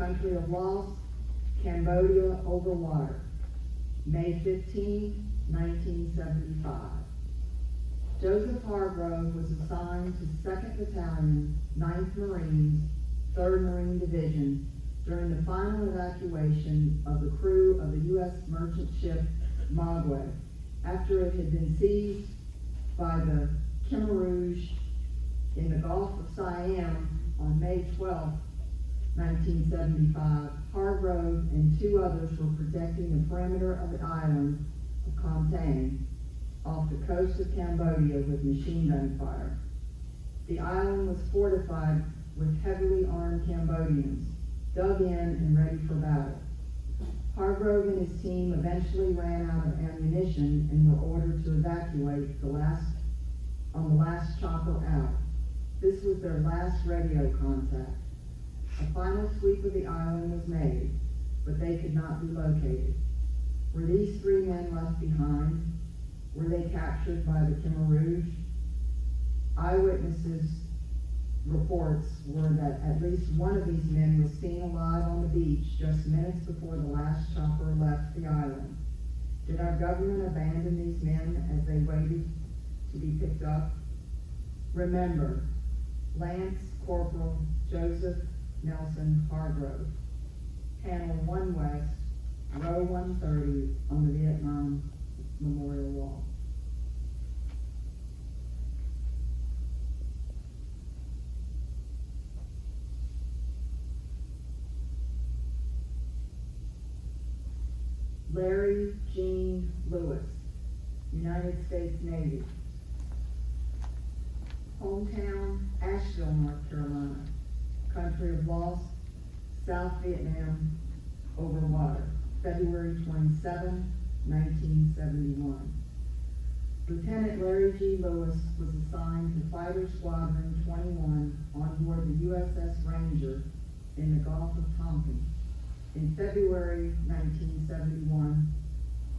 Country of Lost, Cambodia over water, May 15, 1975. Joseph Hargrove was assigned to 2nd Battalion, 9th Marines, 3rd Marine Division during the final evacuation of the crew of the U.S. merchant ship Magwe after it had been seized by the Khmer Rouge in the Gulf of Siam on May 12, 1975. Hargrove and 2 others were protecting the perimeter of the island of Kon Tang off the coast of Cambodia with machine gun fire. The island was fortified with heavily armed Cambodians, dug in and ready for battle. Hargrove and his team eventually ran out of ammunition and were ordered to evacuate on the last chopper out. This was their last radio contact. A final sweep of the island was made, but they could not be located. Were these 3 men left behind? Were they captured by the Khmer Rouge? Eyewitnesses' reports were that at least one of these men was seen alive on the beach just minutes before the last chopper left the island. Did our government abandon these men as they waited to be picked up? Remember, Lance Corporal Joseph Nelson Hargrove, Panel 1 West, Row 130 on the Vietnam Memorial Wall. Larry Gene Lewis, United States Navy. Hometown, Asheville, North Carolina. Country of Lost, South Vietnam over water, February 27, 1971. Lieutenant Larry G. Lewis was assigned to Fighter Squadron 21 on board the USS Ranger in the Gulf of Tonkin. In February 1971,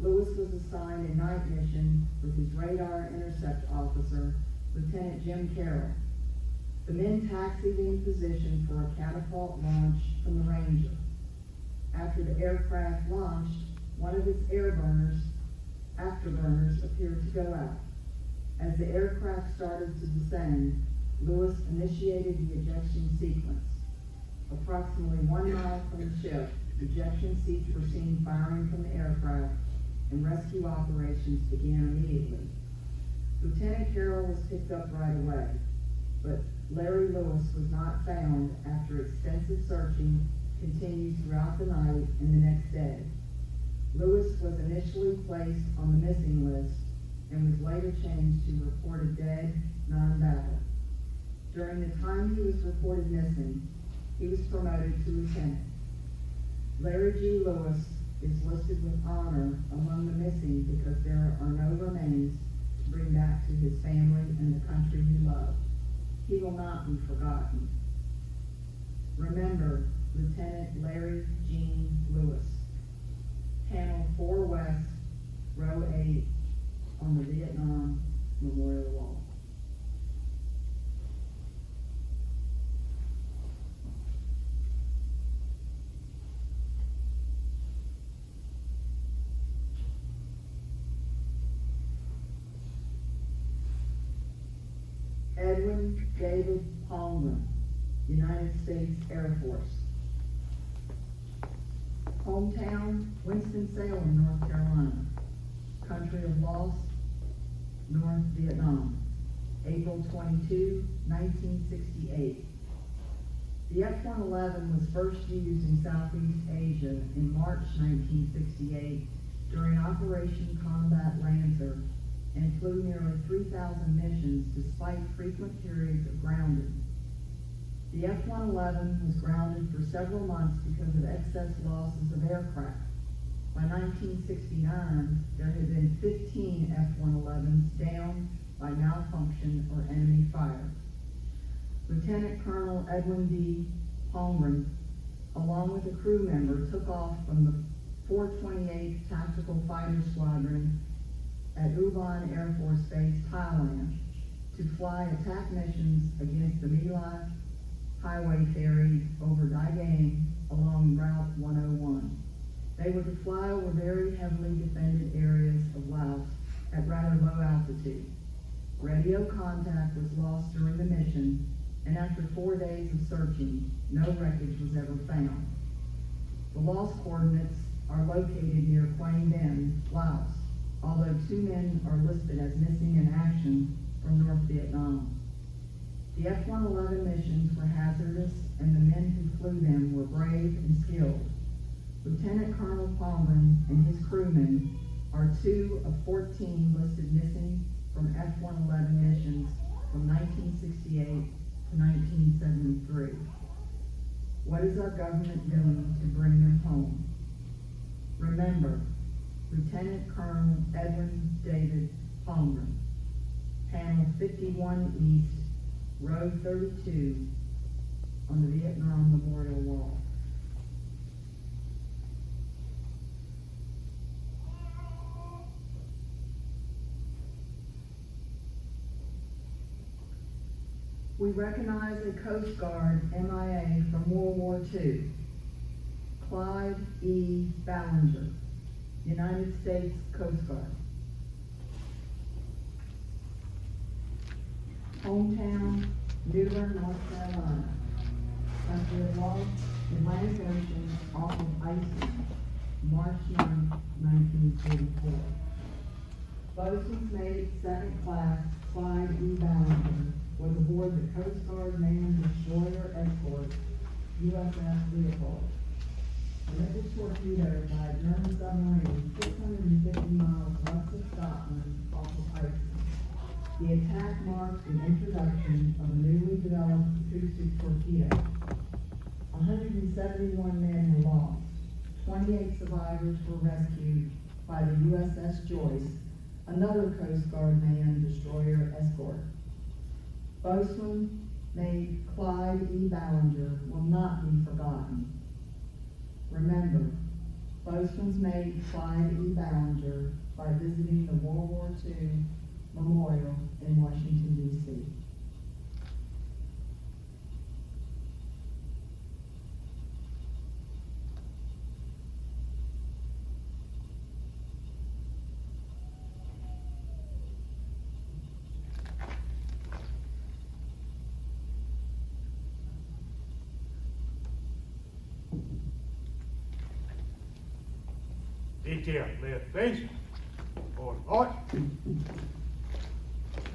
Lewis was assigned a night mission with his radar intercept officer, Lieutenant Jim Carroll. The men taxied in position for a catapult launch from the Ranger. After the aircraft launched, one of its afterburners appeared to go out. As the aircraft started to descend, Lewis initiated the ejection sequence. Approximately 1 mile from the ship, ejection seats were seen firing from the aircraft, and rescue operations began immediately. Lieutenant Carroll was picked up right away, but Larry Lewis was not found after extensive searching continued throughout the night and the next day. Lewis was initially placed on the missing list and was later changed to reported dead, non-battle. During the time he was reported missing, he was promoted to lieutenant. Larry G. Lewis is listed with honor among the missing because there are no remains to bring back to his family and the country he loved. He will not be forgotten. Remember Lieutenant Larry Gene Lewis. Panel 4 West, Row 8 on the Vietnam Memorial Wall. Edwin David Palmer, United States Air Force. Hometown, Winston-Salem, North Carolina. Country of Lost, North Vietnam, April 22, 1968. The F-111 was first used in Southeast Asia in March 1968 during Operation Combat Lancer and flew nearly 3,000 missions despite frequent periods of grounding. The F-111 was grounded for several months because of excess losses of aircraft. By 1969, there had been 15 F-111s down by malfunction or enemy fire. Lieutenant Colonel Edwin D. Palmgren, along with a crew member, took off from the 428th Tactical Fighter Squadron at Ubon Air Force Base, Thailand, to fly attack missions against the My Lai, highway ferries over Dygang along Route 101. They were to fly over very heavily defended areas of Laos at rather low altitude. Radio contact was lost during the mission, and after 4 days of searching, no wreckage was ever found. The lost coordinates are located near Quang Binh, Laos, although 2 men are listed as missing in action from North Vietnam. The F-111 missions were hazardous, and the men who flew them were brave and skilled. Lieutenant Colonel Palmgren and his crewmen are 2 of 14 listed missing from F-111 missions from 1968 to 1973. What is our government doing to bring them home? Remember, Lieutenant Colonel Edwin David Palmgren, Panel 51 East, Row 32, on the Vietnam Memorial Wall. We recognize a Coast Guard MIA from World War II, Clyde E. Ballinger, United States Coast Guard. Hometown, Newbern, North Carolina. Country of lost, Atlantic Ocean, off of Iceland, March 9, 1944. Boatswain's Mate, Second Class, Clyde E. Ballinger, was aboard the Coast Guard manned destroyer escort, USS Leopold. It was torpedoed by a German submarine 650 miles west of Scotland off of Iceland. The attack marked the introduction of a newly developed acoustic torpedo. 171 men were lost. 28 survivors were rescued by the USS Joyce, another Coast Guard manned destroyer escort. Boatswain Mate Clyde E. Ballinger will not be forgotten. Remember, Boatswain's Mate Clyde E. Ballinger by visiting the World War II Memorial in Washington, D.C. Detail left base. Forward,